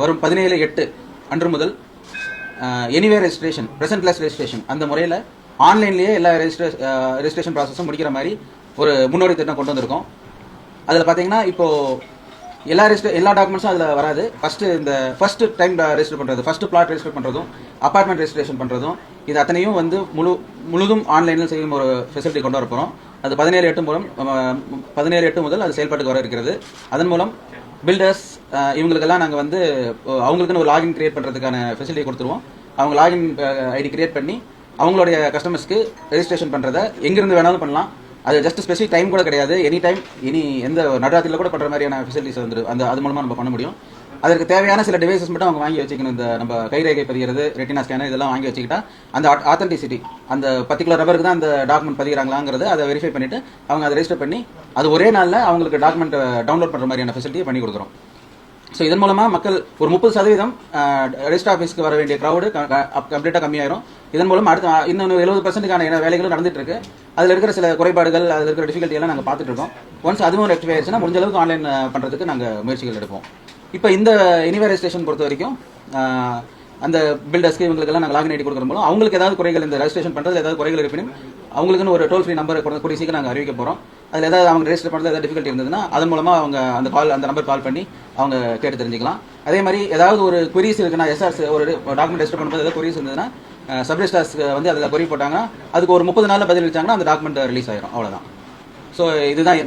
வரும் 17/8 அன்று முதல் எனிவே ரெஜிஸ்ட்ரேஷன், ப்ரெசென்ட்லெஸ் ரெஜிஸ்ட்ரேஷன் அந்த முறையில் ஆன்லைன்லேயே எல்லா ரெஜிஸ்ட்ரேஷன் ப்ராசஸும் முடிக்கிற மாதிரி ஒரு முன்னோடி திட்டம் கொண்டு வந்திருக்கோம். அதில் பார்த்தீங்கன்னா இப்போது எல்லா டாக்குமெண்ட்ஸும் அதில் வராது. ஃபர்ஸ்ட் டைம் ரெஜிஸ்டர் பண்ணுறது, ஃபர்ஸ்ட் பிளாட் ரெஜிஸ்டர் பண்ணுறதும், அப்பார்ட்மெண்ட் ரெஜிஸ்ட்ரேஷன் பண்ணுறதும், இது அத்தனையும் வந்து முழுதும் ஆன்லைனில் செய்யும் ஒரு ஃபெசிலிட்டி கொண்டு வர போகிறோம். அது 17/8 முதல் அது செயல்பாட்டுக்கு வர இருக்கிறது. அதன் மூலம் பில்டர்ஸ் இவங்களுக்கெல்லாம் நாங்கள் வந்து அவங்களுக்குன்னு ஒரு லாகின் கிரியேட் பண்ணுறதுக்கான ஃபெசிலிட்டி கொடுத்துருவோம். அவங்க லாகின் ஐடி கிரியேட் பண்ணி அவங்களுடைய கஸ்டமர்ஸ்க்கு ரெஜிஸ்ட்ரேஷன் பண்ணுறதை எங்கிருந்து வேணாலும் பண்ணலாம். அது ஜஸ்ட் ஸ்பெசிஃபிக் டைம் கூட கிடையாது. எனி டைம் எந்த நடுராத்திரியில் கூட பண்ணுற மாதிரியான ஃபெசிலிட்டிஸ் வந்து அது மூலமாக நம்ம பண்ண முடியும். அதற்கு தேவையான சில டிவைசஸ் மட்டும் அவங்க வாங்கி வச்சுக்கணும். இந்த நம்ம கைரேகை பதிகிறது, ரெட்டினா ஸ்கேனர் இதெல்லாம் வாங்கி வச்சுக்கிட்டா அந்த ஆத்தென்டிசிட்டி, அந்த பர்டிகுலர் நபருக்கு தான் அந்த டாக்குமெண்ட் பதிகிறாங்களாங்கிறது அதை வெரிஃபை பண்ணிட்டு அவங்க அதை ரெஜிஸ்டர் பண்ணி அது ஒரே நாளில் அவங்களுக்கு டாக்குமெண்ட் டவுன்லோட் பண்ணுற மாதிரியான ஃபெசிலிட்டியை பண்ணி கொடுக்குறோம். ஸோ இதன் மூலமாக மக்கள் ஒரு 30% ரெஜிஸ்டர் ஆஃபீஸ்க்கு வர வேண்டிய க்ரௌடு கம்ப்ளீட்டாக கம்மியாயிரும். இதன் மூலம் அடுத்த இன்னும் 70% வேலைகளும் நடந்துட்டு இருக்கு. அதில் இருக்கிற சில குறைபாடுகள், அதில் இருக்கிற டிஃபிகல்ட்டி எல்லாம் நாங்கள் பார்த்துட்டு இருக்கோம். ஒன்ஸ் அதுவும் ரெக்டிஃபை ஆயிடுச்சுன்னா முடிஞ்ச அளவுக்கு ஆன்லைன் பண்ணுறதுக்கு நாங்கள் முயற்சிகள் எடுப்போம். இப்போ இந்த எனிவே ரெஜிஸ்ட்ரேஷன் பொறுத்த வரைக்கும் அந்த பில்டர்ஸ்க்கு இவங்களுக்கெல்லாம் நாங்கள் லாகின் ஐடி கொடுக்குற மூலம் அவங்களுக்கு ஏதாவது குறைகள், இந்த ரெஜிஸ்ட்ரேஷன் பண்ணுறது ஏதாவது குறைகள் இருப்பினும் அவங்களுக்குன்னு ஒரு டோல் ஃப்ரீ நம்பர் கூடிய சீக்கிரம் நாங்கள் அறிவிக்க போகிறோம். அதில் ஏதாவது அவங்க ரெஜிஸ்டர் பண்ணுறது ஏதாவது டிஃபிகல்ட்டி இருந்ததுன்னா அதன் மூலமாக அவங்க அந்த நம்பர் கால் பண்ணி அவங்க கேட்டு தெரிஞ்சுக்கலாம். அதே மாதிரி ஏதாவது ஒரு குவீஸ் இருக்குன்னா, எஸ்ஆர்ஸ் ஒரு டாக்குமெண்ட் ரெஜிஸ்டர் பண்ணும்போது ஏதாவது குவீஸ் இருந்ததுன்னா சப் ரெஜிஸ்ட்ரார்ஸ் வந்து அதில் கொரி போட்டாங்கன்னா அதுக்கு ஒரு 30 நாளில் பதில் அளிச்சாங்கன்னா அந்த டாக்குமெண்ட் ரிலீஸ் ஆயிரும். அவ்வளோதான். ஸோ இதுதான்